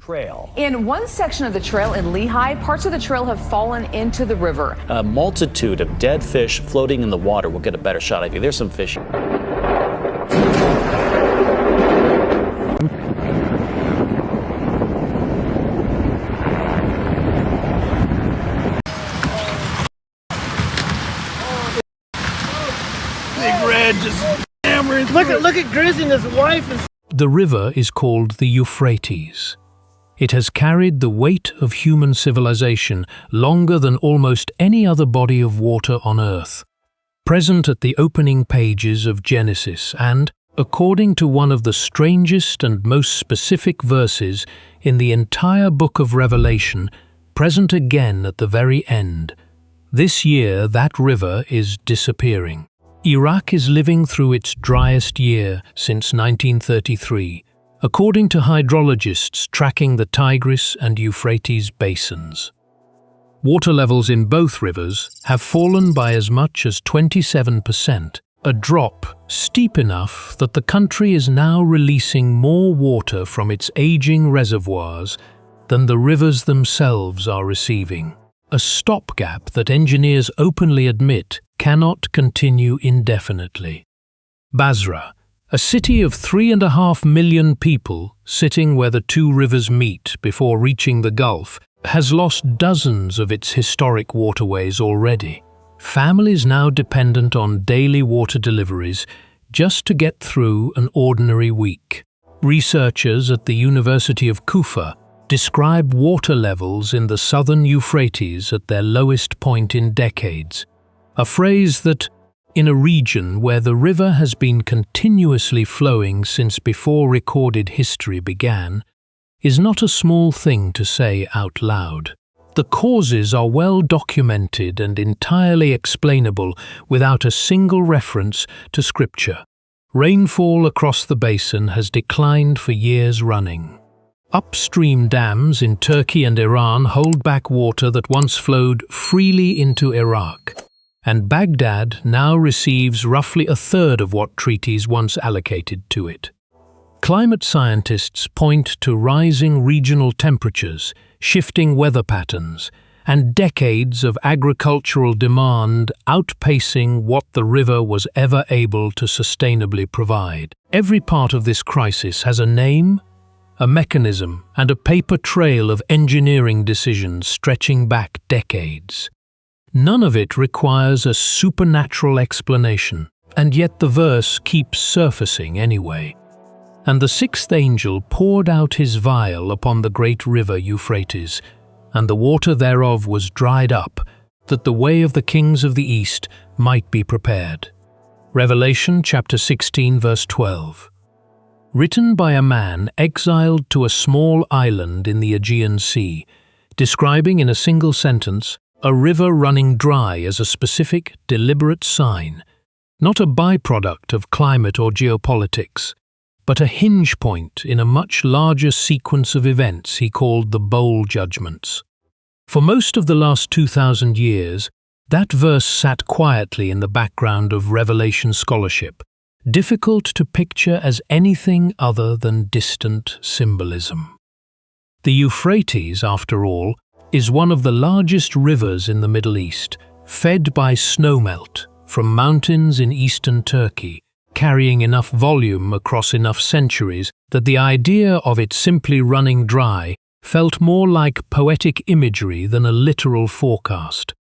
trail. In one section of the trail in Lehigh, parts of the trail have fallen into the river. A multitude of dead fish floating in the water. We'll get a better shot of you. There's some fish. Big Red just hammering. Look at Grizzy and his wife. The river is called the Euphrates. It has carried the weight of human civilization longer than almost any other body of water on Earth. Present at the opening pages of Genesis and, according to one of the strangest and most specific verses in the entire book of Revelation, present again at the very end. This year that river is disappearing. Iraq is living through its driest year since 1933, according to hydrologists tracking the Tigris and Euphrates basins. Water levels in both rivers have fallen by as much as 27%, a drop steep enough that the country is now releasing more water from its aging reservoirs than the rivers themselves are receiving. A stopgap that engineers openly admit cannot continue indefinitely. Basra, a city of 3.5 million people sitting where the two rivers meet before reaching the Gulf, has lost dozens of its historic waterways already. Families now dependent on daily water deliveries just to get through an ordinary week. Researchers at the University of Kufa describe water levels in the southern Euphrates at their lowest point in decades, a phrase that, in a region where the river has been continuously flowing since before recorded history began, is not a small thing to say out loud. The causes are well documented and entirely explainable without a single reference to scripture. Rainfall across the basin has declined for years running. Upstream dams in Turkey and Iran hold back water that once flowed freely into Iraq, and Baghdad now receives roughly a third of what treaties once allocated to it. Climate scientists point to rising regional temperatures, shifting weather patterns, and decades of agricultural demand outpacing what the river was ever able to sustainably provide. Every part of this crisis has a name, a mechanism, and a paper trail of engineering decisions stretching back decades. None of it requires a supernatural explanation, and yet the verse keeps surfacing anyway. And the sixth angel poured out his vial upon the great river Euphrates, and the water thereof was dried up, that the way of the kings of the east might be prepared. Revelation chapter 16 verse 12. Written by a man exiled to a small island in the Aegean Sea, describing in a single sentence a river running dry as a specific, deliberate sign, not a byproduct of climate or geopolitics, but a hinge point in a much larger sequence of events he called the bowl judgments. For most of the last 2,000 years, that verse sat quietly in the background of Revelation scholarship, difficult to picture as anything other than distant symbolism. The Euphrates, after all, is one of the largest rivers in the Middle East, fed by snowmelt from mountains in eastern Turkey, carrying enough volume across enough centuries that the idea of it simply running dry felt more like poetic imagery than a literal forecast.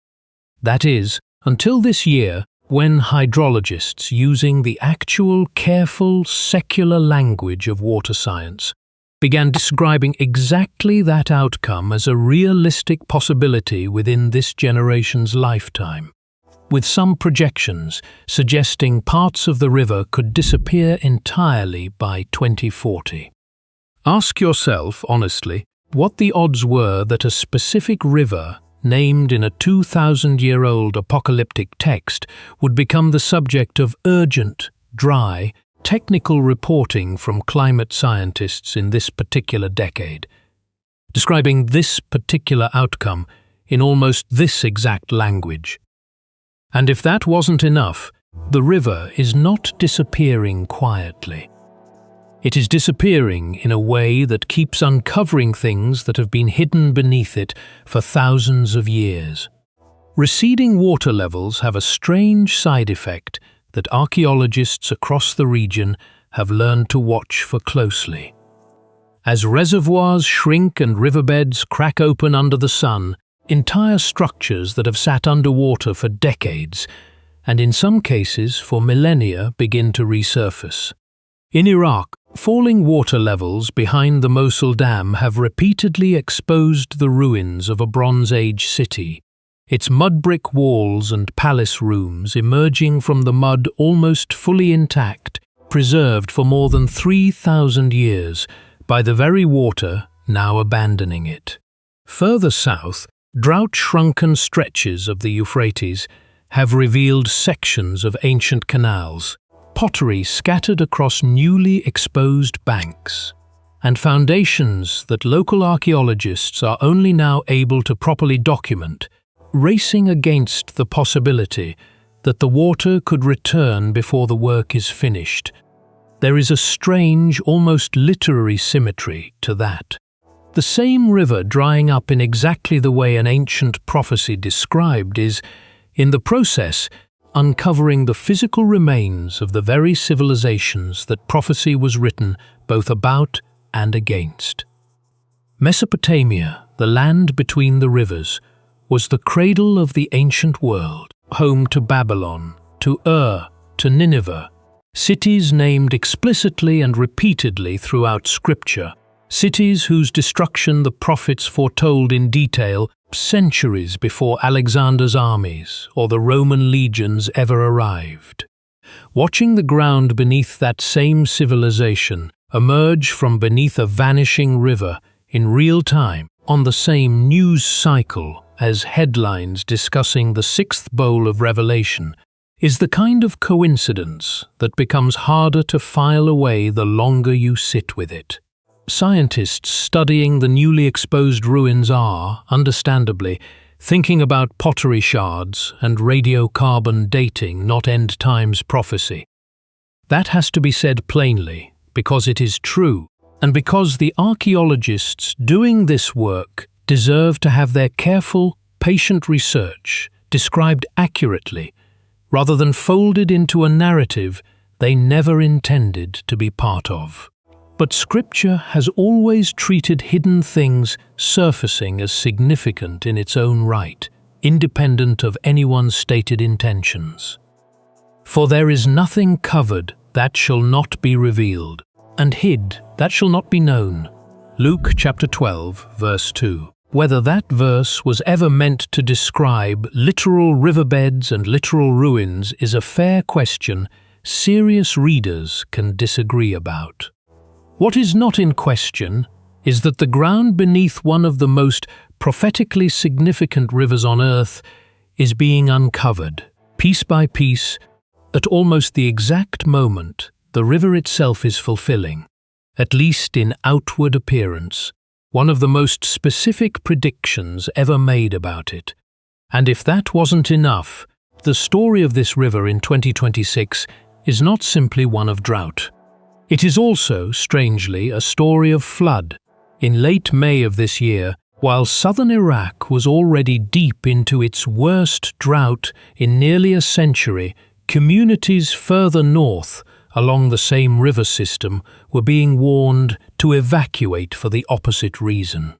That is, until this year, when hydrologists, using the actual, careful, secular language of water science, began describing exactly that outcome as a realistic possibility within this generation's lifetime, with some projections suggesting parts of the river could disappear entirely by 2040. Ask yourself, honestly, what the odds were that a specific river, named in a 2,000-year-old apocalyptic text, would become the subject of urgent, dry, technical reporting from climate scientists in this particular decade, describing this particular outcome in almost this exact language. And if that wasn't enough, the river is not disappearing quietly. It is disappearing in a way that keeps uncovering things that have been hidden beneath it for thousands of years. Receding water levels have a strange side effect that archaeologists across the region have learned to watch for closely. As reservoirs shrink and riverbeds crack open under the sun, entire structures that have sat underwater for decades, and in some cases for millennia, begin to resurface. In Iraq, falling water levels behind the Mosul Dam have repeatedly exposed the ruins of a Bronze Age city, its mud brick walls and palace rooms emerging from the mud almost fully intact, preserved for more than 3,000 years by the very water now abandoning it. Further south, drought-shrunken stretches of the Euphrates have revealed sections of ancient canals, pottery scattered across newly exposed banks, and foundations that local archaeologists are only now able to properly document, racing against the possibility that the water could return before the work is finished. There is a strange, almost literary symmetry to that. The same river drying up in exactly the way an ancient prophecy described is, in the process, uncovering the physical remains of the very civilizations that prophecy was written both about and against. Mesopotamia, the land between the rivers, was the cradle of the ancient world, home to Babylon, to Ur, to Nineveh, cities named explicitly and repeatedly throughout Scripture, cities whose destruction the prophets foretold in detail centuries before Alexander's armies or the Roman legions ever arrived. Watching the ground beneath that same civilization emerge from beneath a vanishing river in real time on the same news cycle as headlines discussing the sixth bowl of Revelation is the kind of coincidence that becomes harder to file away the longer you sit with it. Scientists studying the newly exposed ruins are, understandably, thinking about pottery shards and radiocarbon dating, not end times prophecy. That has to be said plainly, because it is true, and because the archaeologists doing this work deserve to have their careful, patient research described accurately, rather than folded into a narrative they never intended to be part of. But Scripture has always treated hidden things surfacing as significant in its own right, independent of anyone's stated intentions. For there is nothing covered that shall not be revealed, and hid that shall not be known. Luke chapter 12, verse 2. Whether that verse was ever meant to describe literal riverbeds and literal ruins is a fair question serious readers can disagree about. What is not in question is that the ground beneath one of the most prophetically significant rivers on earth is being uncovered, piece by piece, at almost the exact moment the river itself is fulfilling, at least in outward appearance, one of the most specific predictions ever made about it. And if that wasn't enough, the story of this river in 2026 is not simply one of drought. It is also, strangely, a story of flood. In late May of this year, while southern Iraq was already deep into its worst drought in nearly a century, communities further north along the same river system were being warned to evacuate for the opposite reason.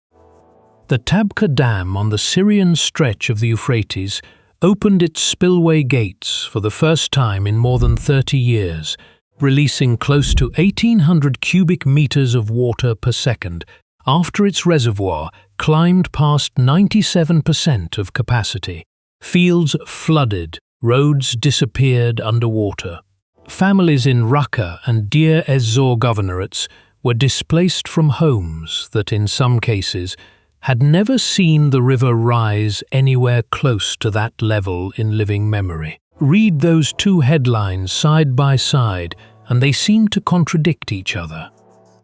The Tabqa Dam on the Syrian stretch of the Euphrates opened its spillway gates for the first time in more than 30 years, releasing close to 1,800 cubic meters of water per second after its reservoir climbed past 97% of capacity. Fields flooded, roads disappeared underwater. Families in Raqqa and Deir ez-Zor governorates were displaced from homes that, in some cases, had never seen the river rise anywhere close to that level in living memory. Read those two headlines side by side, and they seem to contradict each other.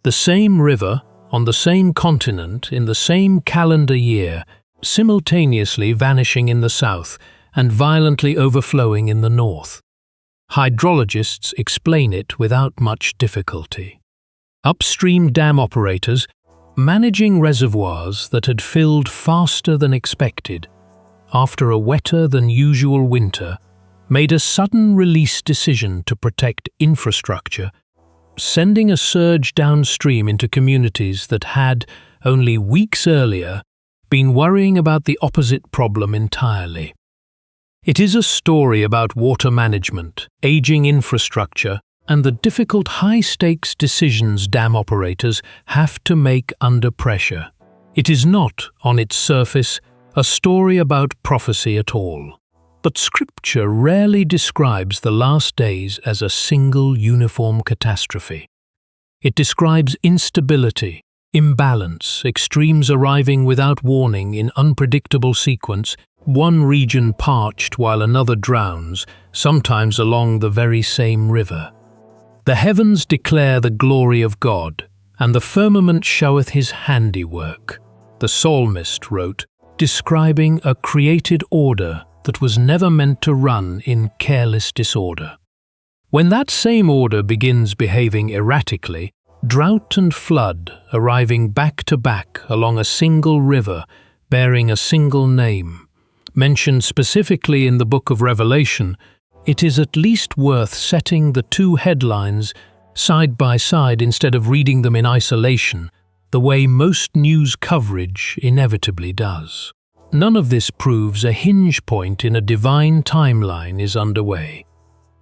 The same river, on the same continent, in the same calendar year, simultaneously vanishing in the south and violently overflowing in the north. Hydrologists explain it without much difficulty. Upstream dam operators, managing reservoirs that had filled faster than expected after a wetter than usual winter, made a sudden release decision to protect infrastructure, sending a surge downstream into communities that had, only weeks earlier, been worrying about the opposite problem entirely. It is a story about water management, aging infrastructure, and the difficult high-stakes decisions dam operators have to make under pressure. It is not, on its surface, a story about prophecy at all. But Scripture rarely describes the last days as a single uniform catastrophe. It describes instability, imbalance, extremes arriving without warning in unpredictable sequence, one region parched while another drowns, sometimes along the very same river. The heavens declare the glory of God, and the firmament showeth his handiwork, the psalmist wrote, describing a created order that was never meant to run in careless disorder. When that same order begins behaving erratically, drought and flood arriving back to back along a single river bearing a single name, mentioned specifically in the book of Revelation, it is at least worth setting the two headlines side by side instead of reading them in isolation, the way most news coverage inevitably does. None of this proves a hinge point in a divine timeline is underway.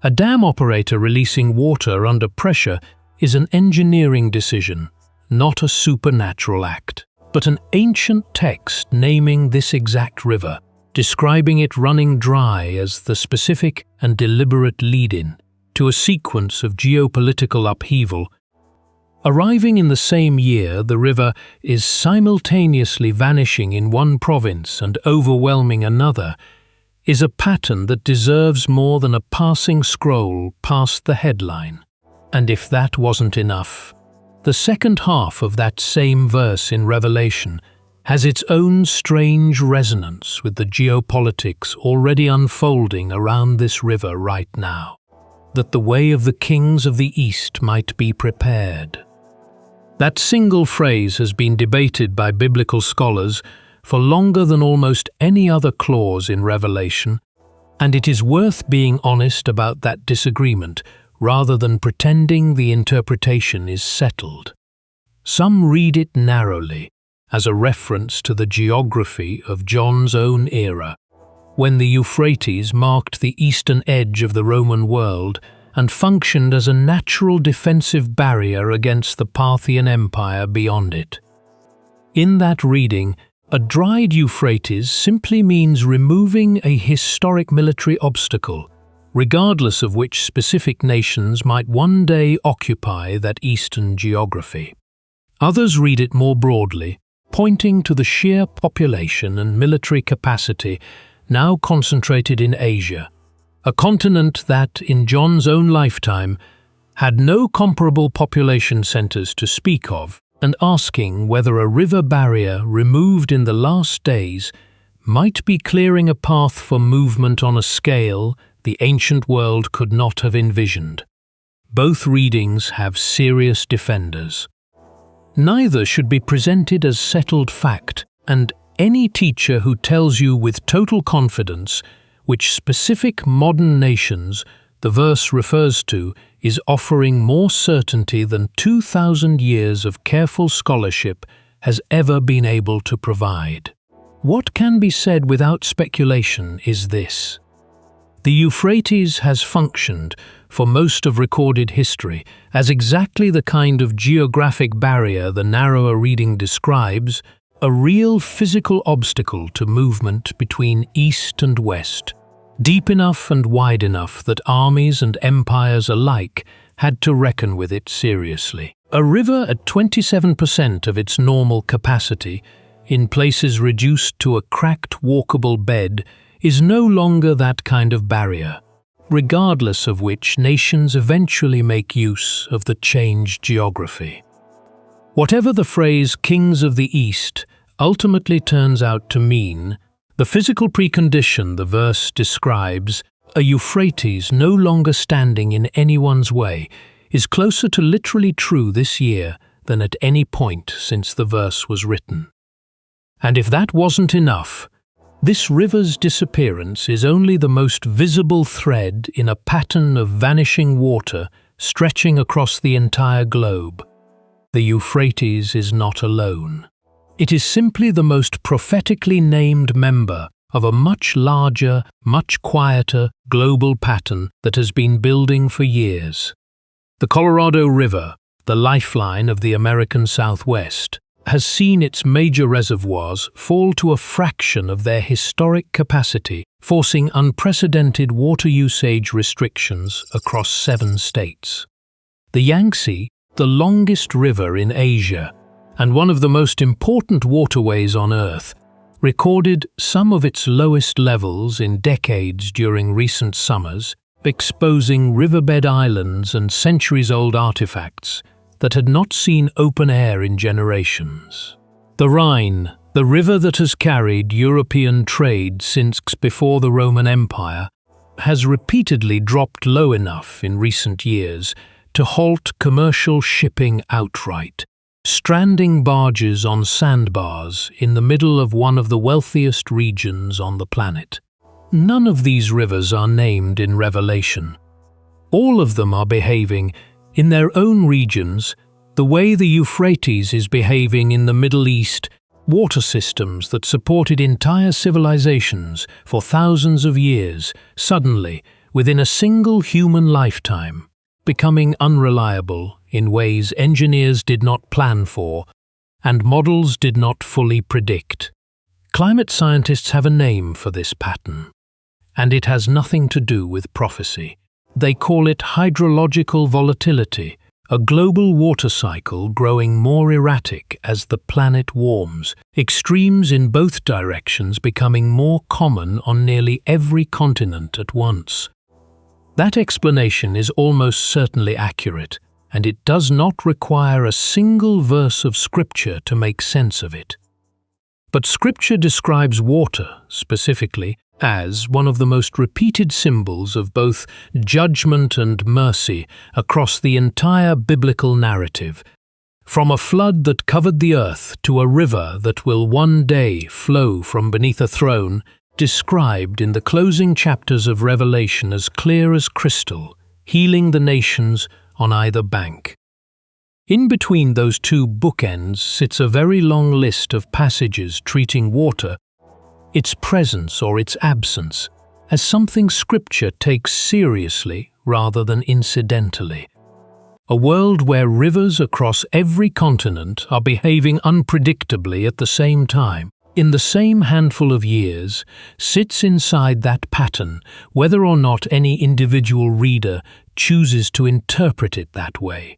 A dam operator releasing water under pressure is an engineering decision, not a supernatural act, but an ancient text naming this exact river, describing it running dry as the specific and deliberate lead-in to a sequence of geopolitical upheaval. Arriving in the same year, the river is simultaneously vanishing in one province and overwhelming another, is a pattern that deserves more than a passing scroll past the headline. And if that wasn't enough, the second half of that same verse in Revelation has its own strange resonance with the geopolitics already unfolding around this river right now, that the way of the kings of the East might be prepared. That single phrase has been debated by biblical scholars for longer than almost any other clause in Revelation, and it is worth being honest about that disagreement rather than pretending the interpretation is settled. Some read it narrowly, as a reference to the geography of John's own era, when the Euphrates marked the eastern edge of the Roman world and functioned as a natural defensive barrier against the Parthian Empire beyond it. In that reading, a dried Euphrates simply means removing a historic military obstacle, regardless of which specific nations might one day occupy that eastern geography. Others read it more broadly, pointing to the sheer population and military capacity now concentrated in Asia, a continent that, in John's own lifetime, had no comparable population centers to speak of, and asking whether a river barrier removed in the last days might be clearing a path for movement on a scale the ancient world could not have envisioned. Both readings have serious defenders. Neither should be presented as settled fact, and any teacher who tells you with total confidence which specific modern nations the verse refers to is offering more certainty than 2,000 years of careful scholarship has ever been able to provide. What can be said without speculation is this. The Euphrates has functioned, for most of recorded history, as exactly the kind of geographic barrier the narrower reading describes, a real physical obstacle to movement between east and west, deep enough and wide enough that armies and empires alike had to reckon with it seriously. A river at 27% of its normal capacity, in places reduced to a cracked walkable bed, is no longer that kind of barrier, regardless of which nations eventually make use of the changed geography. Whatever the phrase "kings of the East" ultimately turns out to mean, the physical precondition the verse describes, a Euphrates no longer standing in anyone's way, is closer to literally true this year than at any point since the verse was written. And if that wasn't enough, this river's disappearance is only the most visible thread in a pattern of vanishing water stretching across the entire globe. The Euphrates is not alone. It is simply the most prophetically named member of a much larger, much quieter global pattern that has been building for years. The Colorado River, the lifeline of the American Southwest, has seen its major reservoirs fall to a fraction of their historic capacity, forcing unprecedented water usage restrictions across 7 states. The Yangtze, the longest river in Asia, and one of the most important waterways on Earth, recorded some of its lowest levels in decades during recent summers, exposing riverbed islands and centuries-old artifacts that had not seen open air in generations. The Rhine, the river that has carried European trade since before the Roman Empire, has repeatedly dropped low enough in recent years to halt commercial shipping outright, stranding barges on sandbars in the middle of one of the wealthiest regions on the planet. None of these rivers are named in Revelation. All of them are behaving, in their own regions, the way the Euphrates is behaving in the Middle East, water systems that supported entire civilizations for thousands of years, suddenly, within a single human lifetime, becoming unreliable in ways engineers did not plan for and models did not fully predict. Climate scientists have a name for this pattern, and it has nothing to do with prophecy. They call it hydrological volatility, a global water cycle growing more erratic as the planet warms, extremes in both directions becoming more common on nearly every continent at once. That explanation is almost certainly accurate, and it does not require a single verse of Scripture to make sense of it. But Scripture describes water, specifically, as one of the most repeated symbols of both judgment and mercy across the entire biblical narrative. From a flood that covered the earth to a river that will one day flow from beneath a throne, described in the closing chapters of Revelation as clear as crystal, healing the nations on either bank. In between those two bookends sits a very long list of passages treating water, its presence or its absence, as something Scripture takes seriously rather than incidentally. A world where rivers across every continent are behaving unpredictably at the same time, in the same handful of years, sits inside that pattern, whether or not any individual reader chooses to interpret it that way.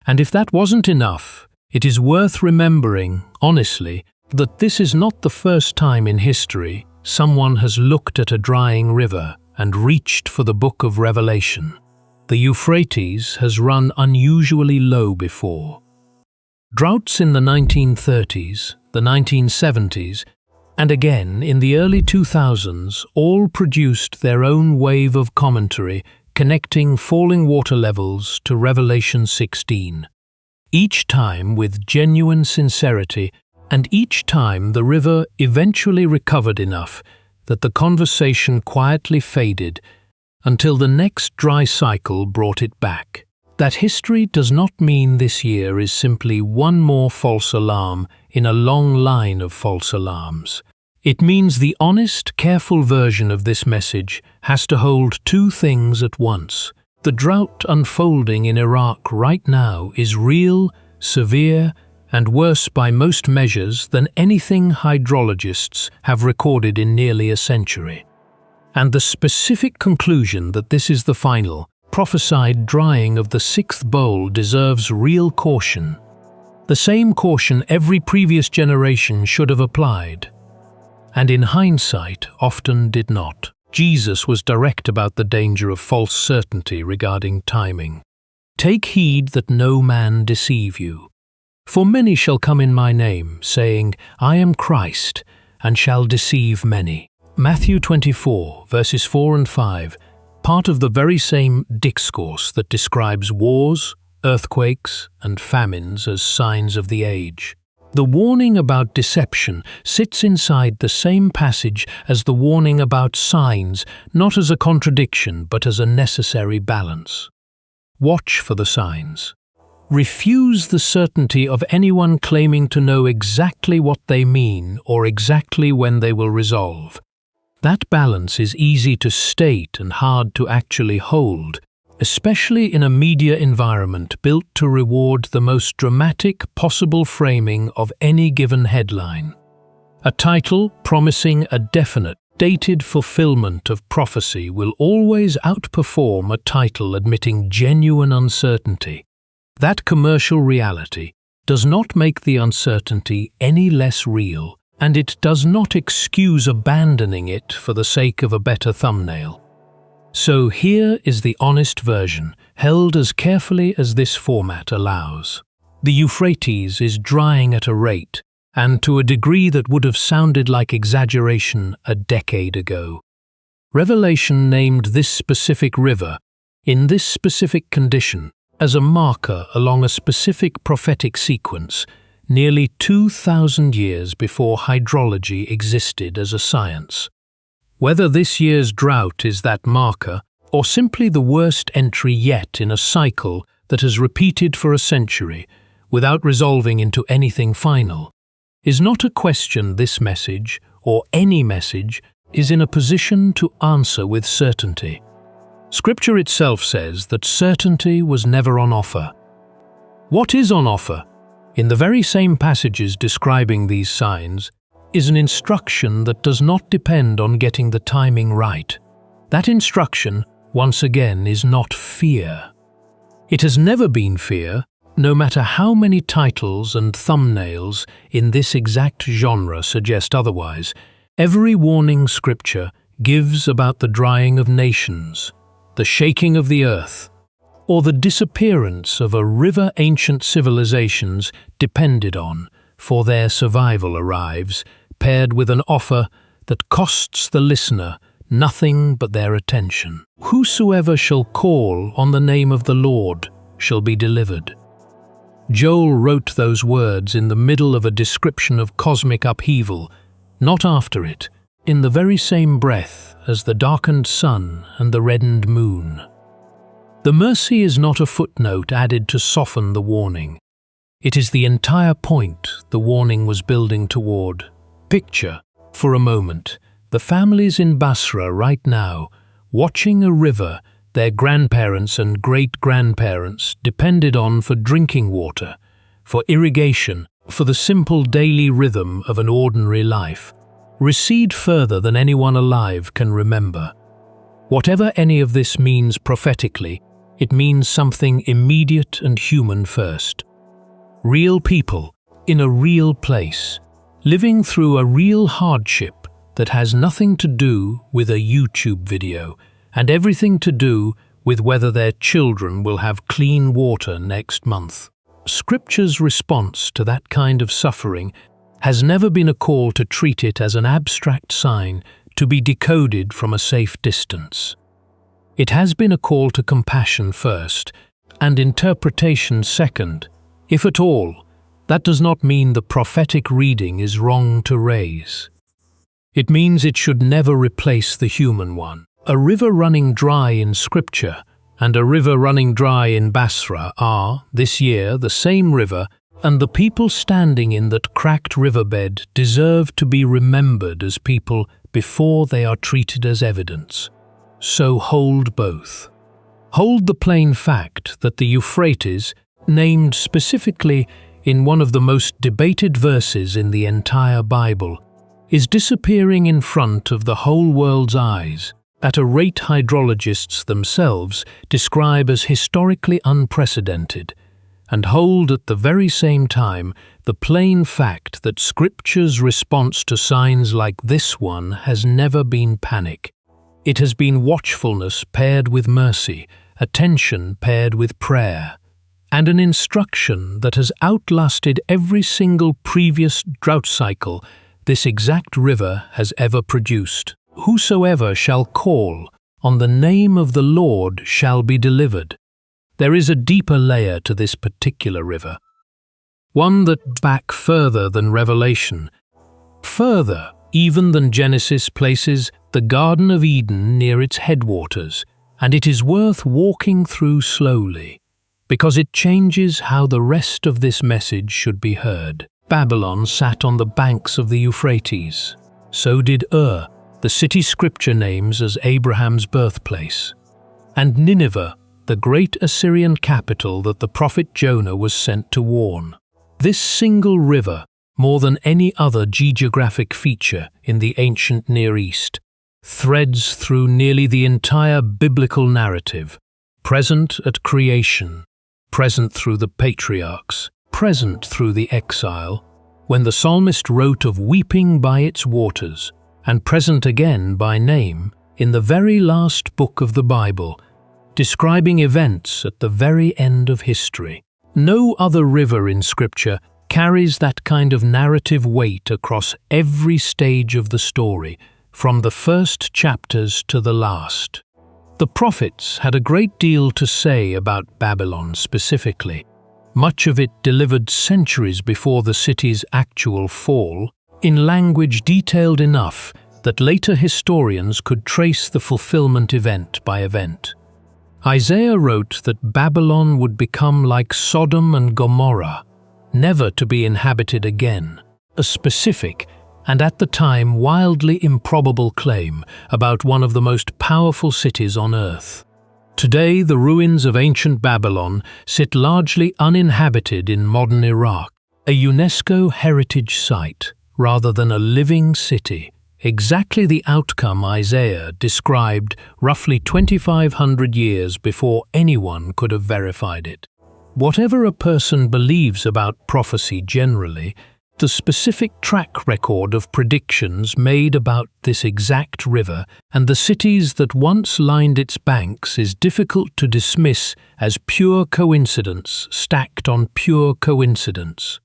And if that wasn't enough, it is worth remembering, honestly, that this is not the first time in history someone has looked at a drying river and reached for the book of Revelation. The Euphrates has run unusually low before. Droughts in the 1930s, the 1970s, and again in the early 2000s all produced their own wave of commentary connecting falling water levels to Revelation 16. Each time with genuine sincerity, and each time the river eventually recovered enough that the conversation quietly faded until the next dry cycle brought it back. That history does not mean this year is simply one more false alarm in a long line of false alarms. It means the honest, careful version of this message has to hold two things at once. The drought unfolding in Iraq right now is real, severe, and worse by most measures than anything hydrologists have recorded in nearly a century. And the specific conclusion that this is the final, prophesied drying of the 6th bowl deserves real caution. The same caution every previous generation should have applied, and in hindsight often did not. Jesus was direct about the danger of false certainty regarding timing. Take heed that no man deceive you. For many shall come in my name, saying, I am Christ, and shall deceive many. Matthew 24, verses 4 and 5, part of the very same discourse that describes wars, earthquakes, and famines as signs of the age. The warning about deception sits inside the same passage as the warning about signs, not as a contradiction but as a necessary balance. Watch for the signs. Refuse the certainty of anyone claiming to know exactly what they mean or exactly when they will resolve. That balance is easy to state and hard to actually hold, especially in a media environment built to reward the most dramatic possible framing of any given headline. A title promising a definite, dated fulfillment of prophecy will always outperform a title admitting genuine uncertainty. That commercial reality does not make the uncertainty any less real, and it does not excuse abandoning it for the sake of a better thumbnail. So here is the honest version, held as carefully as this format allows. The Euphrates is drying at a rate, and to a degree that would have sounded like exaggeration a decade ago. Revelation named this specific river, in this specific condition, as a marker along a specific prophetic sequence, nearly 2,000 years before hydrology existed as a science. Whether this year's drought is that marker, or simply the worst entry yet in a cycle that has repeated for a century, without resolving into anything final, is not a question this message, or any message, is in a position to answer with certainty. Scripture itself says that certainty was never on offer. What is on offer, in the very same passages describing these signs, is an instruction that does not depend on getting the timing right. That instruction, once again, is not fear. It has never been fear, no matter how many titles and thumbnails in this exact genre suggest otherwise. Every warning Scripture gives about the drying of nations, the shaking of the earth, or the disappearance of a river ancient civilizations depended on for their survival arrives, paired with an offer that costs the listener nothing but their attention. Whosoever shall call on the name of the Lord shall be delivered. Joel wrote those words in the middle of a description of cosmic upheaval, not after it, in the very same breath as the darkened sun and the reddened moon. The mercy is not a footnote added to soften the warning. It is the entire point the warning was building toward. Picture, for a moment, the families in Basra right now, watching a river their grandparents and great-grandparents depended on for drinking water, for irrigation, for the simple daily rhythm of an ordinary life, recede further than anyone alive can remember. Whatever any of this means prophetically, it means something immediate and human first. Real people, in a real place, living through a real hardship that has nothing to do with a YouTube video and everything to do with whether their children will have clean water next month. Scripture's response to that kind of suffering has never been a call to treat it as an abstract sign to be decoded from a safe distance. It has been a call to compassion first, and interpretation second. If at all, that does not mean the prophetic reading is wrong to raise. It means it should never replace the human one. A river running dry in Scripture and a river running dry in Basra are, this year, the same river, and the people standing in that cracked riverbed deserve to be remembered as people before they are treated as evidence. So hold both. Hold the plain fact that the Euphrates, named specifically in one of the most debated verses in the entire Bible, is disappearing in front of the whole world's eyes, at a rate hydrologists themselves describe as historically unprecedented, and hold at the very same time the plain fact that Scripture's response to signs like this one has never been panic. It has been watchfulness paired with mercy, attention paired with prayer, and an instruction that has outlasted every single previous drought cycle this exact river has ever produced. Whosoever shall call on the name of the Lord shall be delivered. There is a deeper layer to this particular river, one that back further than Revelation, further even than Genesis places the Garden of Eden near its headwaters, and it is worth walking through slowly, because it changes how the rest of this message should be heard. Babylon sat on the banks of the Euphrates. So did Ur, the city Scripture names as Abraham's birthplace, and Nineveh, the great Assyrian capital that the prophet Jonah was sent to warn. This single river, more than any other geographic feature in the ancient Near East, threads through nearly the entire biblical narrative, present at creation, present through the patriarchs, present through the exile, when the psalmist wrote of weeping by its waters, and present again by name in the very last book of the Bible, describing events at the very end of history. No other river in Scripture carries that kind of narrative weight across every stage of the story, from the first chapters to the last. The prophets had a great deal to say about Babylon specifically, much of it delivered centuries before the city's actual fall, in language detailed enough that later historians could trace the fulfillment event by event. Isaiah wrote that Babylon would become like Sodom and Gomorrah, never to be inhabited again, a specific and at the time wildly improbable claim about one of the most powerful cities on earth. Today, the ruins of ancient Babylon sit largely uninhabited in modern Iraq, a UNESCO heritage site rather than a living city, exactly the outcome Isaiah described roughly 2,500 years before anyone could have verified it. Whatever a person believes about prophecy generally, the specific track record of predictions made about this exact river and the cities that once lined its banks is difficult to dismiss as pure coincidence stacked on pure coincidence.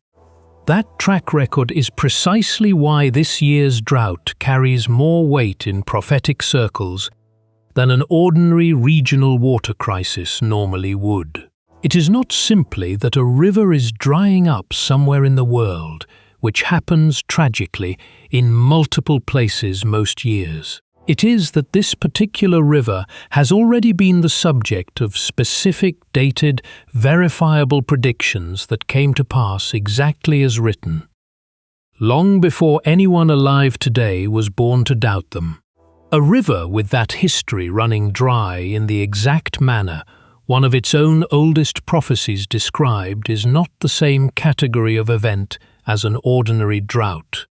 That track record is precisely why this year's drought carries more weight in prophetic circles than an ordinary regional water crisis normally would. It is not simply that a river is drying up somewhere in the world, which happens tragically in multiple places most years. It is that this particular river has already been the subject of specific, dated, verifiable predictions that came to pass exactly as written, long before anyone alive today was born to doubt them. A river with that history running dry in the exact manner one of its own oldest prophecies described is not the same category of event as an ordinary drought,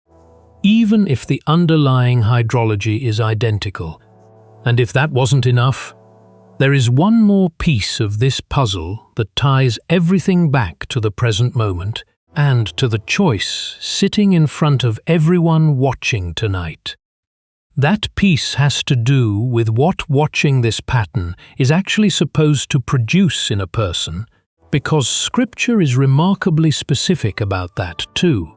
even if the underlying hydrology is identical. And if that wasn't enough, there is one more piece of this puzzle that ties everything back to the present moment and to the choice sitting in front of everyone watching tonight. That piece has to do with what watching this pattern is actually supposed to produce in a person, because Scripture is remarkably specific about that too,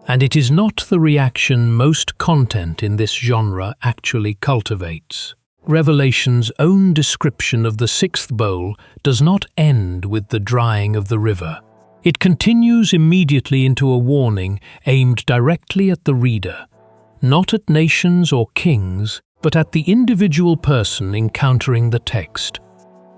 and it is not the reaction most content in this genre actually cultivates. Revelation's own description of the sixth bowl does not end with the drying of the river. It continues immediately into a warning aimed directly at the reader, not at nations or kings, but at the individual person encountering the text.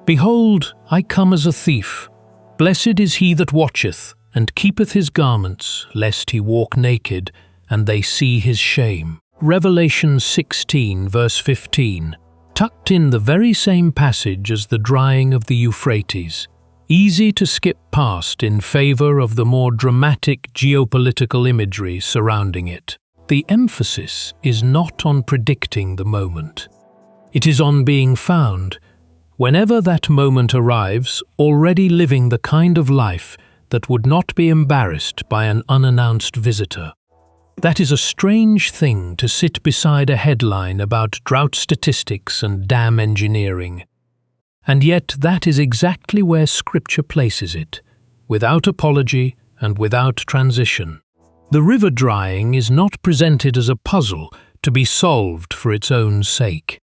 Behold, I come as a thief. Blessed is he that watcheth, and keepeth his garments, lest he walk naked, and they see his shame. Revelation 16, verse 15, tucked in the very same passage as the drying of the Euphrates, easy to skip past in favor of the more dramatic geopolitical imagery surrounding it. The emphasis is not on predicting the moment. It is on being found, whenever that moment arrives, already living the kind of life that would not be embarrassed by an unannounced visitor. That is a strange thing to sit beside a headline about drought statistics and dam engineering. And yet that is exactly where Scripture places it, without apology and without transition. The river drying is not presented as a puzzle to be solved for its own sake.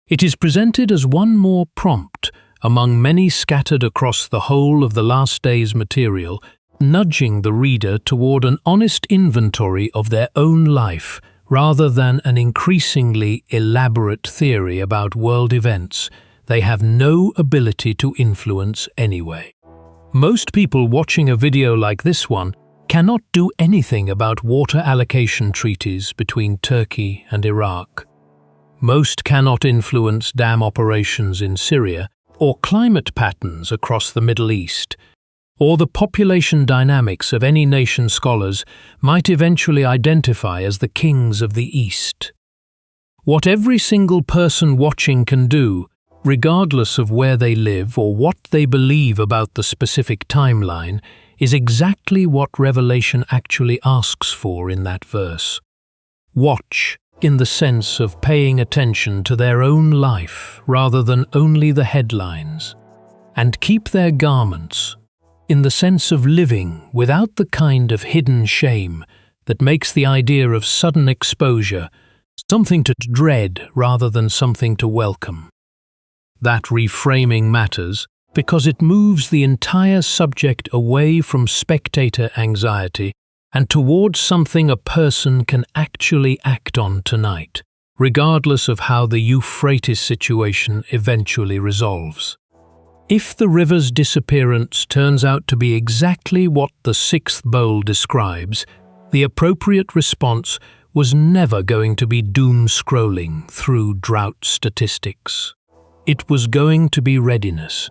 It is presented as one more prompt among many scattered across the whole of the last day's material, nudging the reader toward an honest inventory of their own life rather than an increasingly elaborate theory about world events they have no ability to influence anyway. Most people watching a video like this one cannot do anything about water allocation treaties between Turkey and Iraq. Most cannot influence dam operations in Syria or climate patterns across the Middle East, or the population dynamics of any nation scholars might eventually identify as the kings of the East. What every single person watching can do, regardless of where they live or what they believe about the specific timeline, is exactly what Revelation actually asks for in that verse. Watch, in the sense of paying attention to their own life rather than only the headlines, and keep their garments, in the sense of living without the kind of hidden shame that makes the idea of sudden exposure something to dread rather than something to welcome. That reframing matters because it moves the entire subject away from spectator anxiety and towards something a person can actually act on tonight, regardless of how the Euphrates situation eventually resolves. If the river's disappearance turns out to be exactly what the sixth bowl describes, the appropriate response was never going to be doom-scrolling through drought statistics. It was going to be readiness.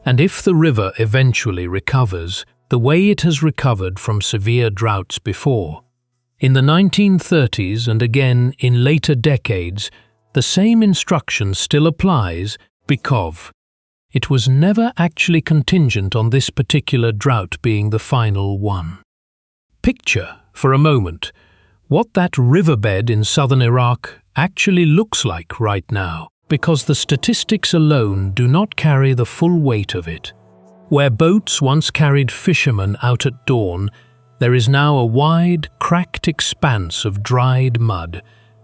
And if the river eventually recovers the way it has recovered from severe droughts before, in the 1930s and again in later decades, the same instruction still applies because it was never actually contingent on this particular drought being the final one. Picture, for a moment, what that riverbed in southern Iraq actually looks like right now, because the statistics alone do not carry the full weight of it. Where boats once carried fishermen out at dawn, there is now a wide, cracked expanse of dried mud,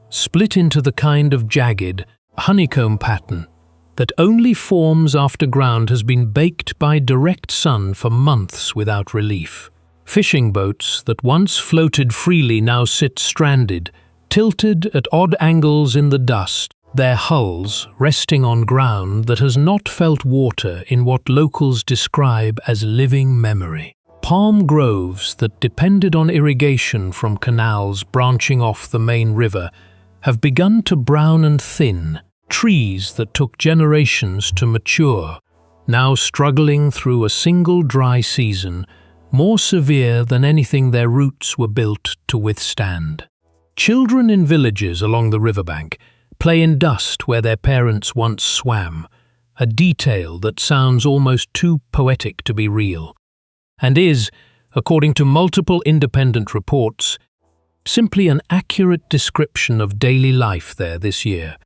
split into the kind of jagged, honeycomb pattern that only forms after ground has been baked by direct sun for months without relief. Fishing boats that once floated freely now sit stranded, tilted at odd angles in the dust, their hulls resting on ground that has not felt water in what locals describe as living memory. Palm groves that depended on irrigation from canals branching off the main river have begun to brown and thin. Trees that took generations to mature, now struggling through a single dry season, more severe than anything their roots were built to withstand. Children in villages along the riverbank play in dust where their parents once swam, a detail that sounds almost too poetic to be real, and is, according to multiple independent reports, simply an accurate description of daily life there this year.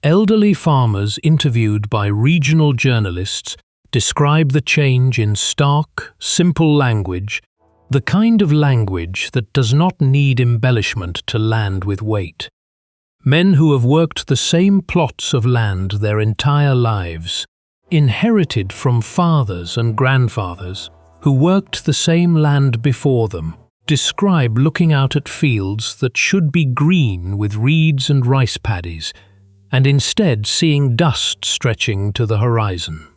Elderly farmers interviewed by regional journalists describe the change in stark, simple language, the kind of language that does not need embellishment to land with weight. Men who have worked the same plots of land their entire lives, inherited from fathers and grandfathers who worked the same land before them, describe looking out at fields that should be green with reeds and rice paddies, and instead seeing dust stretching to the horizon.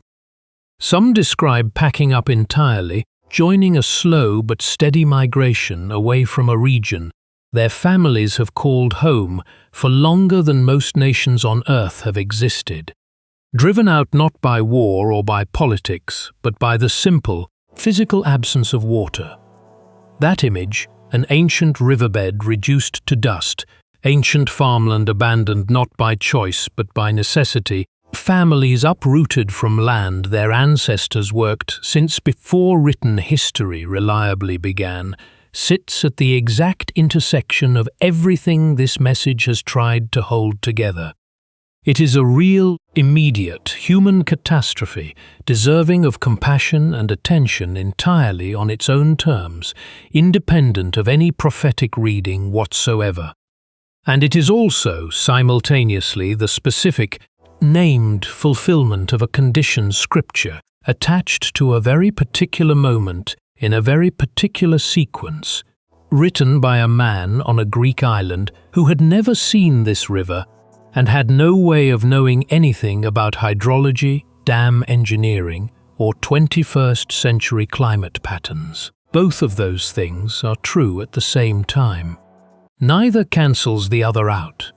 Some describe packing up entirely, joining a slow but steady migration away from a region their families have called home for longer than most nations on Earth have existed. Driven out not by war or by politics, but by the simple, physical absence of water. That image, an ancient riverbed reduced to dust, ancient farmland abandoned not by choice but by necessity, families uprooted from land their ancestors worked since before written history reliably began, sits at the exact intersection of everything this message has tried to hold together. It is a real, immediate, human catastrophe, deserving of compassion and attention entirely on its own terms, independent of any prophetic reading whatsoever. And it is also, simultaneously, the specific, named fulfillment of a conditioned scripture attached to a very particular moment in a very particular sequence, written by a man on a Greek island who had never seen this river and had no way of knowing anything about hydrology, dam engineering, or 21st century climate patterns. Both of those things are true at the same time. Neither cancels the other out,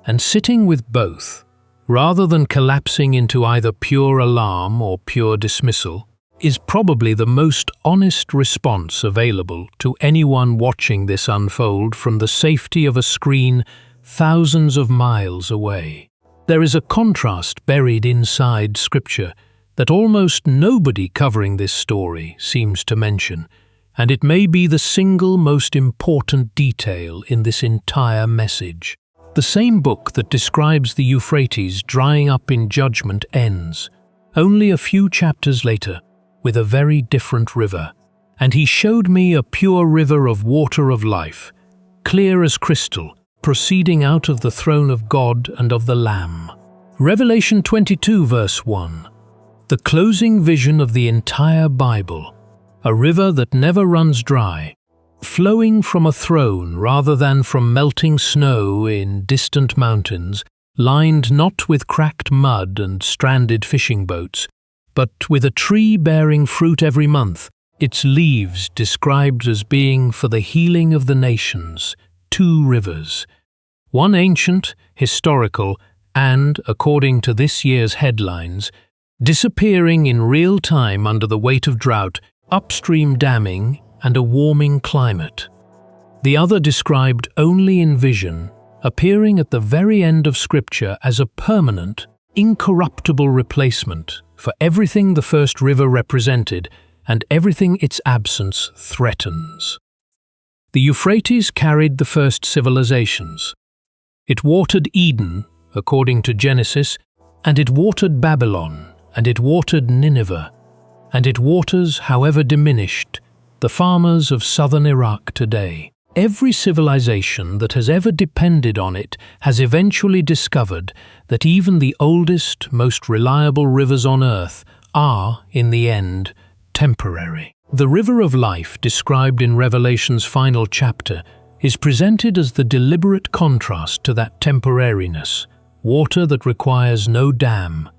and sitting with both, rather than collapsing into either pure alarm or pure dismissal, is probably the most honest response available to anyone watching this unfold from the safety of a screen thousands of miles away. There is a contrast buried inside Scripture that almost nobody covering this story seems to mention, and it may be the single most important detail in this entire message. The same book that describes the Euphrates drying up in judgment ends, only a few chapters later, with a very different river. And he showed me a pure river of water of life, clear as crystal, proceeding out of the throne of God and of the Lamb. Revelation 22 verse 1. The closing vision of the entire Bible, a river that never runs dry, flowing from a throne rather than from melting snow in distant mountains, lined not with cracked mud and stranded fishing boats, but with a tree bearing fruit every month, its leaves described as being for the healing of the nations, 2 rivers. One ancient, historical, and, according to this year's headlines, disappearing in real time under the weight of drought, upstream damming, and a warming climate. The other described only in vision, appearing at the very end of Scripture as a permanent, incorruptible replacement for everything the first river represented and everything its absence threatens. The Euphrates carried the first civilizations. It watered Eden, according to Genesis, and it watered Babylon, and it watered Nineveh, and it waters, however diminished, the farmers of southern Iraq today. Every civilization that has ever depended on it has eventually discovered that even the oldest, most reliable rivers on Earth are, in the end, temporary. The river of life described in Revelation's final chapter is presented as the deliberate contrast to that temporariness, water that requires no dam,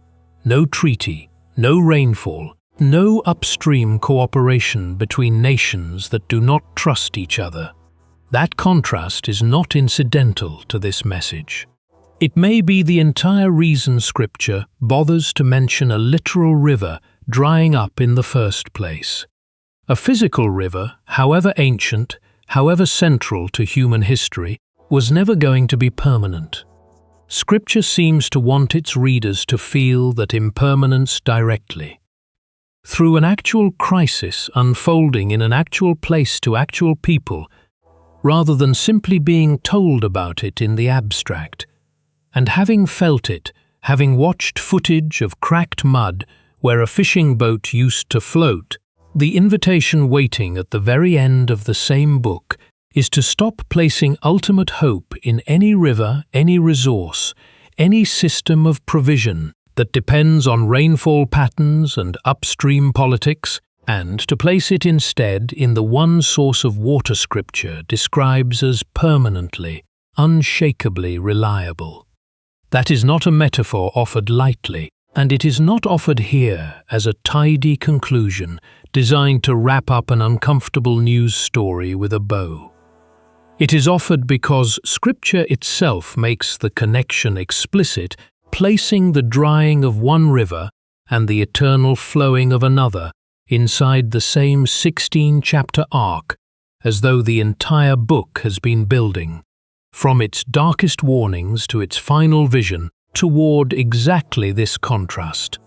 no treaty, no rainfall, no upstream cooperation between nations that do not trust each other. That contrast is not incidental to this message. It may be the entire reason Scripture bothers to mention a literal river drying up in the first place. A physical river, however ancient, however central to human history, was never going to be permanent. Scripture seems to want its readers to feel that impermanence directly. Through an actual crisis unfolding in an actual place to actual people, rather than simply being told about it in the abstract. And having felt it, having watched footage of cracked mud where a fishing boat used to float, the invitation waiting at the very end of the same book is to stop placing ultimate hope in any river, any resource, any system of provision that depends on rainfall patterns and upstream politics, and to place it instead in the one source of water Scripture describes as permanently, unshakably reliable. That is not a metaphor offered lightly, and it is not offered here as a tidy conclusion designed to wrap up an uncomfortable news story with a bow. It is offered because Scripture itself makes the connection explicit, placing the drying of one river and the eternal flowing of another inside the same 16-chapter arc, as though the entire book has been building, from its darkest warnings to its final vision, toward exactly this contrast.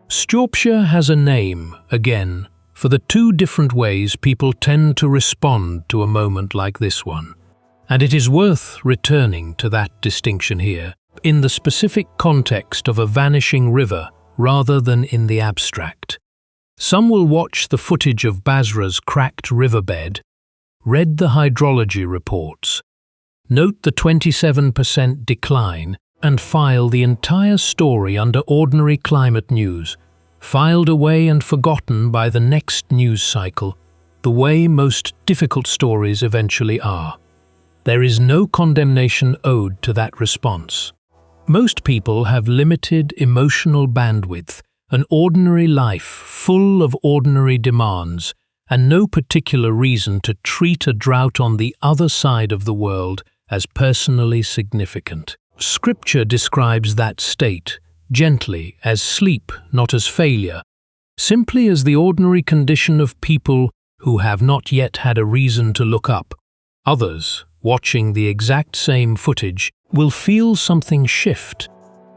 Scripture has a name, again, for the 2 different ways people tend to respond to a moment like this one, and it is worth returning to that distinction here, in the specific context of a vanishing river rather than in the abstract. Some will watch the footage of Basra's cracked riverbed, read the hydrology reports, note the 27% decline, and file the entire story under ordinary climate news, filed away and forgotten by the next news cycle, the way most difficult stories eventually are. There is no condemnation owed to that response. Most people have limited emotional bandwidth, an ordinary life full of ordinary demands, and no particular reason to treat a drought on the other side of the world as personally significant. Scripture describes that state, gently, as sleep, not as failure, simply as the ordinary condition of people who have not yet had a reason to look up. Others, watching the exact same footage, will feel something shift.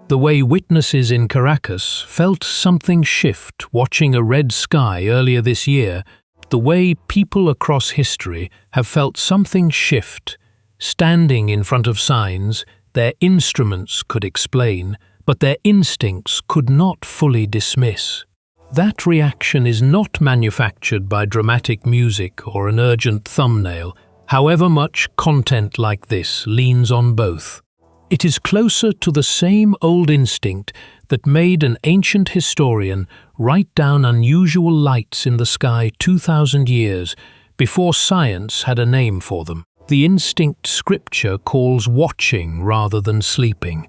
The way witnesses in Caracas felt something shift watching a red sky earlier this year, the way people across history have felt something shift, standing in front of signs their instruments could explain, but their instincts could not fully dismiss. That reaction is not manufactured by dramatic music or an urgent thumbnail, however much content like this leans on both. It is closer to the same old instinct that made an ancient historian write down unusual lights in the sky 2,000 years before science had a name for them. The instinct Scripture calls watching rather than sleeping.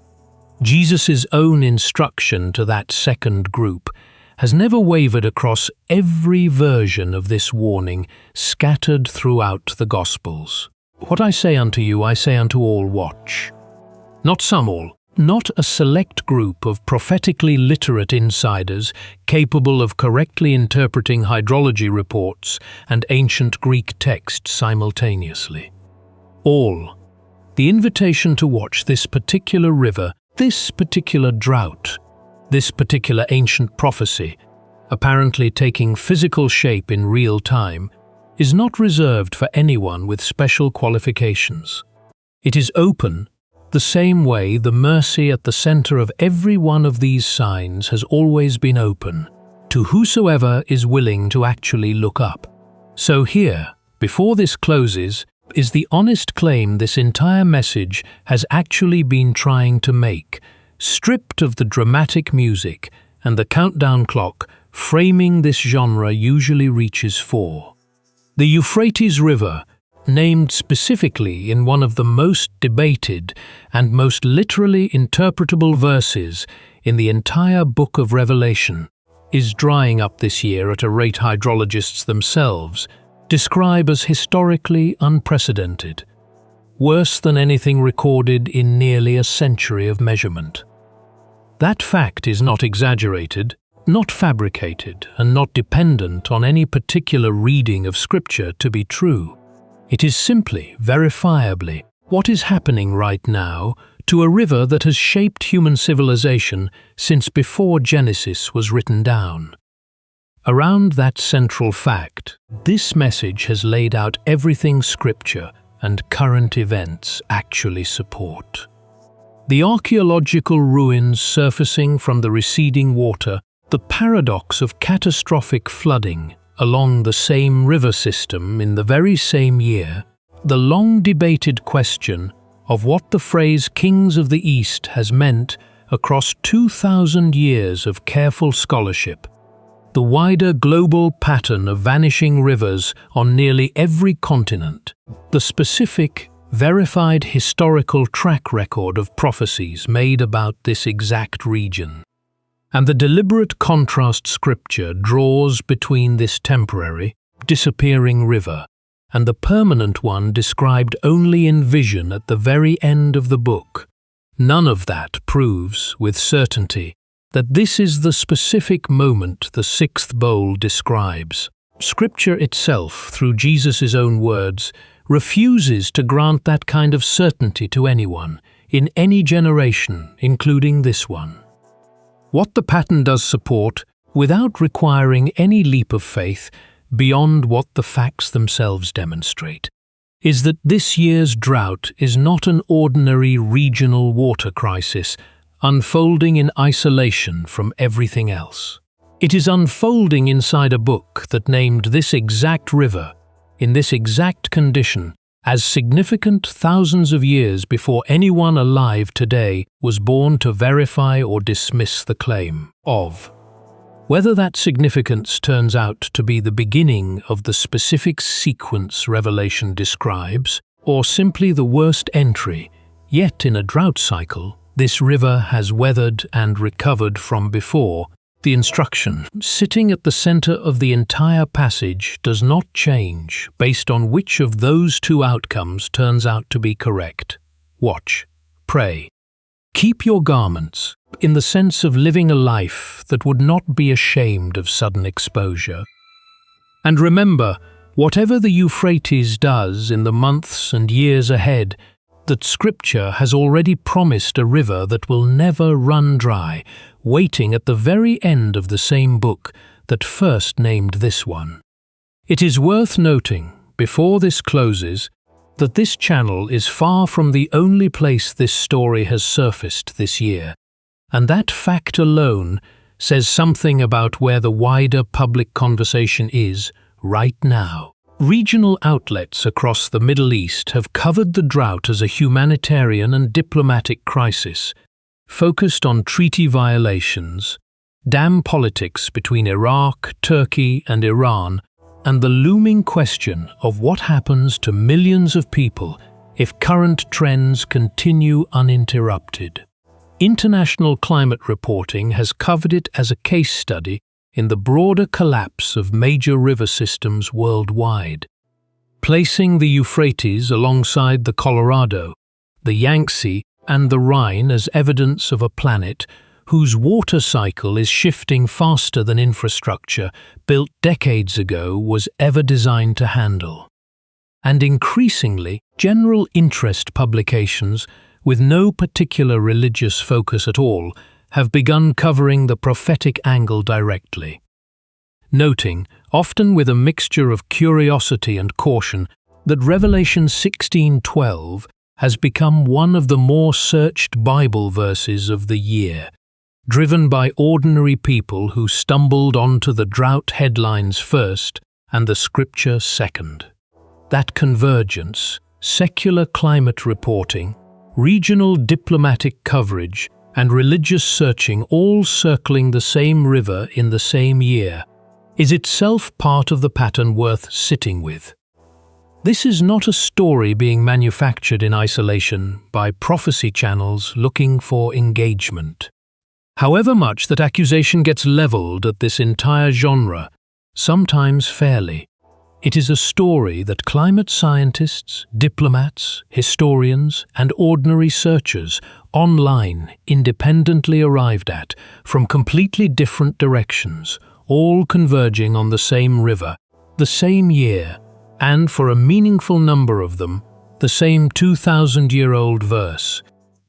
Jesus' own instruction to that second group has never wavered across every version of this warning scattered throughout the Gospels. What I say unto you, I say unto all, watch. Not some all, not a select group of prophetically literate insiders capable of correctly interpreting hydrology reports and ancient Greek texts simultaneously. All. The invitation to watch this particular river, this particular drought, this particular ancient prophecy, apparently taking physical shape in real time, is not reserved for anyone with special qualifications. It is open, the same way the mercy at the center of every one of these signs has always been open, to whosoever is willing to actually look up. So here, before this closes, is the honest claim this entire message has actually been trying to make, stripped of the dramatic music and the countdown clock framing this genre usually reaches for. The Euphrates River, named specifically in one of the most debated and most literally interpretable verses in the entire book of Revelation, is drying up this year at a rate hydrologists themselves describe as historically unprecedented, worse than anything recorded in nearly a century of measurement. That fact is not exaggerated, not fabricated, and not dependent on any particular reading of Scripture to be true. It is simply, verifiably, what is happening right now to a river that has shaped human civilization since before Genesis was written down. Around that central fact, this message has laid out everything Scripture and current events actually support. The archaeological ruins surfacing from the receding water, the paradox of catastrophic flooding along the same river system in the very same year, the long-debated question of what the phrase Kings of the East has meant across 2,000 years of careful scholarship, the wider global pattern of vanishing rivers on nearly every continent, the specific, verified historical track record of prophecies made about this exact region, and the deliberate contrast Scripture draws between this temporary, disappearing river and the permanent one described only in vision at the very end of the book. None of that proves, with certainty, that this is the specific moment the sixth bowl describes. Scripture itself, through Jesus' own words, refuses to grant that kind of certainty to anyone, in any generation, including this one. What the pattern does support, without requiring any leap of faith beyond what the facts themselves demonstrate, is that this year's drought is not an ordinary regional water crisis unfolding in isolation from everything else. It is unfolding inside a book that named this exact river, in this exact condition, as significant thousands of years before anyone alive today was born to verify or dismiss the claim of. Whether that significance turns out to be the beginning of the specific sequence Revelation describes, or simply the worst entry, yet in a drought cycle, this river has weathered and recovered from before. The instruction sitting at the center of the entire passage does not change based on which of those two outcomes turns out to be correct. Watch. Pray. Keep your garments, in the sense of living a life that would not be ashamed of sudden exposure. And remember, whatever the Euphrates does in the months and years ahead, that Scripture has already promised a river that will never run dry, waiting at the very end of the same book that first named this one. It is worth noting, before this closes, that this channel is far from the only place this story has surfaced this year, and that fact alone says something about where the wider public conversation is right now. Regional outlets across the Middle East have covered the drought as a humanitarian and diplomatic crisis, focused on treaty violations, dam politics between Iraq, Turkey, and Iran, and the looming question of what happens to millions of people if current trends continue uninterrupted. International climate reporting has covered it as a case study in the broader collapse of major river systems worldwide, placing the Euphrates alongside the Colorado, the Yangtze, and the Rhine as evidence of a planet whose water cycle is shifting faster than infrastructure built decades ago was ever designed to handle. And increasingly, general interest publications with no particular religious focus at all have begun covering the prophetic angle directly, noting, often with a mixture of curiosity and caution, that Revelation 16:12 has become one of the more searched Bible verses of the year, driven by ordinary people who stumbled onto the drought headlines first and the scripture second. That convergence, secular climate reporting, regional diplomatic coverage, and religious searching all circling the same river in the same year, is itself part of the pattern worth sitting with. This is not a story being manufactured in isolation by prophecy channels looking for engagement. However much that accusation gets leveled at this entire genre, sometimes fairly, it is a story that climate scientists, diplomats, historians, and ordinary searchers online independently arrived at from completely different directions, all converging on the same river, the same year, and for a meaningful number of them, the same 2,000-year-old verse.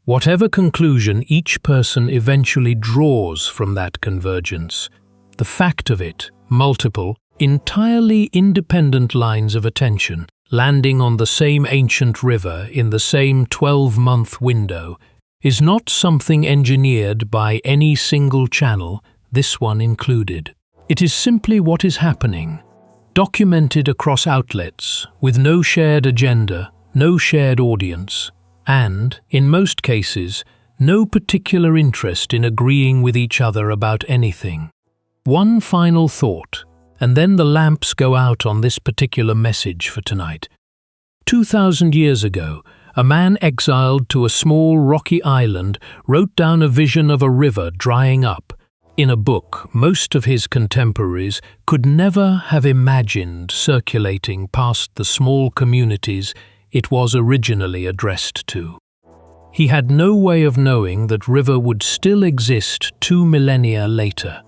Whatever conclusion each person eventually draws from that convergence, the fact of it, multiple, entirely independent lines of attention, landing on the same ancient river in the same 12-month window, is not something engineered by any single channel, this one included. It is simply what is happening, documented across outlets, with no shared agenda, no shared audience, and, in most cases, no particular interest in agreeing with each other about anything. One final thought, and then the lamps go out on this particular message for tonight. 2,000 years ago, a man exiled to a small rocky island wrote down a vision of a river drying up, in a book most of his contemporaries could never have imagined circulating past the small communities it was originally addressed to. He had no way of knowing that river would still exist 2 millennia later,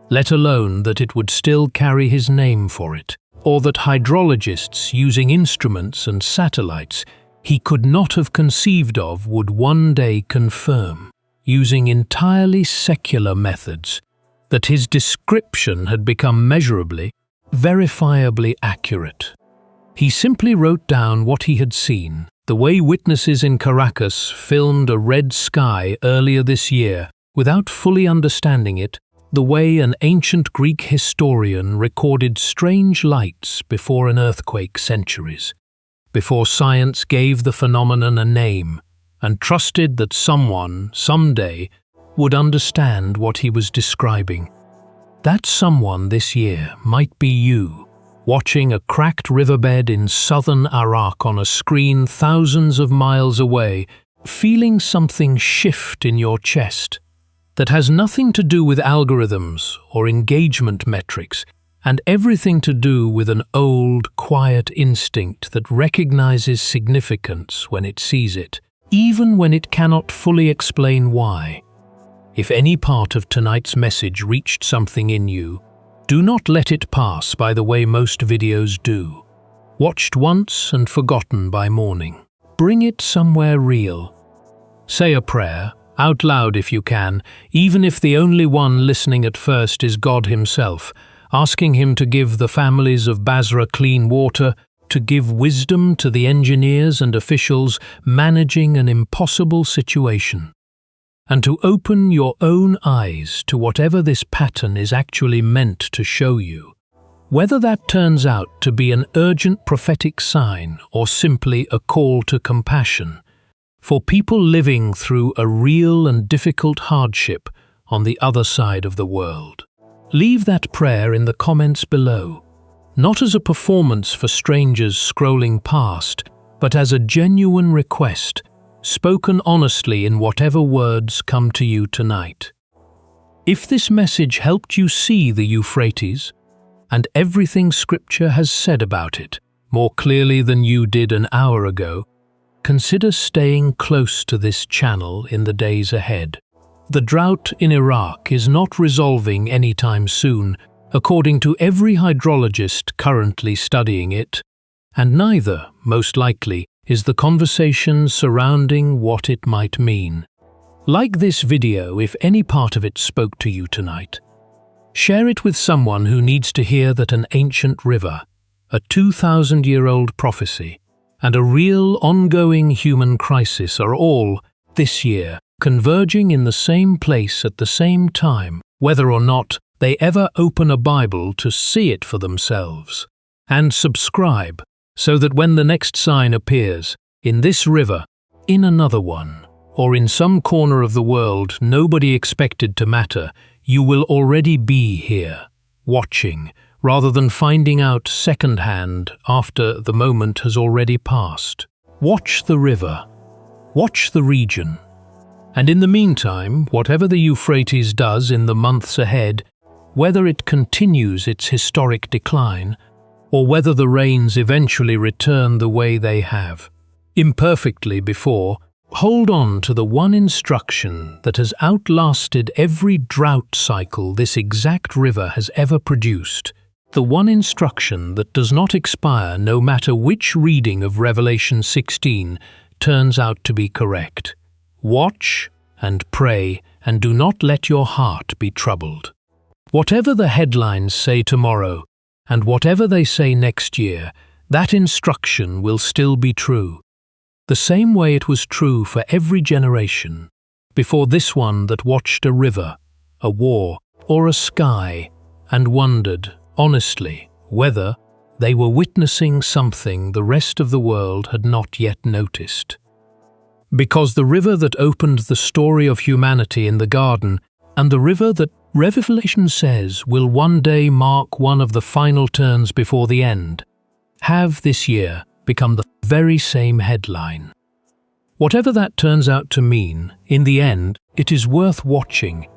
let alone that it would still carry his name for it, or that hydrologists using instruments and satellites he could not have conceived of would one day confirm, using entirely secular methods, that his description had become measurably, verifiably accurate. He simply wrote down what he had seen, the way witnesses in Caracas filmed a red sky earlier this year without fully understanding it, the way an ancient Greek historian recorded strange lights before an earthquake centuries. before science gave the phenomenon a name and trusted that someone, someday, would understand what he was describing. That someone this year might be you, watching a cracked riverbed in southern Iraq on a screen thousands of miles away, feeling something shift in your chest that has nothing to do with algorithms or engagement metrics, and everything to do with an old, quiet instinct that recognizes significance when it sees it, even when it cannot fully explain why. If any part of tonight's message reached something in you, do not let it pass by the way most videos do. Watched once and forgotten by morning. Bring it somewhere real. Say a prayer, out loud if you can, even if the only one listening at first is God himself, asking him to give the families of Basra clean water, to give wisdom to the engineers and officials managing an impossible situation, and to open your own eyes to whatever this pattern is actually meant to show you. Whether that turns out to be an urgent prophetic sign or simply a call to compassion, for people living through a real and difficult hardship on the other side of the world. Leave that prayer in the comments below, not as a performance for strangers scrolling past, but as a genuine request, spoken honestly in whatever words come to you tonight. If this message helped you see the Euphrates, and everything Scripture has said about it, more clearly than you did an hour ago, consider staying close to this channel in the days ahead. The drought in Iraq is not resolving anytime soon, according to every hydrologist currently studying it, and neither, most likely, is the conversation surrounding what it might mean. Like this video if any part of it spoke to you tonight. Share it with someone who needs to hear that an ancient river, a 2,000-year-old prophecy, and a real ongoing human crisis are all, this year, converging in the same place at the same time, whether or not they ever open a Bible to see it for themselves. And subscribe, so that when the next sign appears, in this river, in another one, or in some corner of the world nobody expected to matter, you will already be here, watching, rather than finding out secondhand after the moment has already passed. Watch the river. Watch the region. And in the meantime, whatever the Euphrates does in the months ahead, whether it continues its historic decline, or whether the rains eventually return the way they have, imperfectly before, hold on to the one instruction that has outlasted every drought cycle this exact river has ever produced, the one instruction that does not expire no matter which reading of Revelation 16 turns out to be correct. Watch and pray, and do not let your heart be troubled. Whatever the headlines say tomorrow, and whatever they say next year, that instruction will still be true. The same way it was true for every generation, before this one that watched a river, a war, or a sky, and wondered, honestly, whether they were witnessing something the rest of the world had not yet noticed. Because the river that opened the story of humanity in the garden, and the river that Revelation says will one day mark one of the final turns before the end, have this year become the very same headline. Whatever that turns out to mean, in the end, it is worth watching,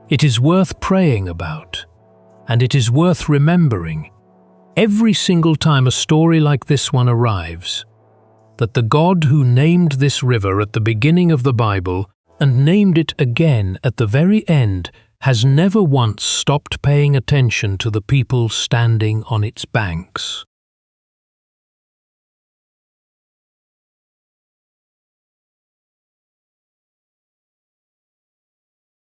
it is worth praying about, and it is worth remembering, every single time a story like this one arrives, that the God who named this river at the beginning of the Bible and named it again at the very end has never once stopped paying attention to the people standing on its banks.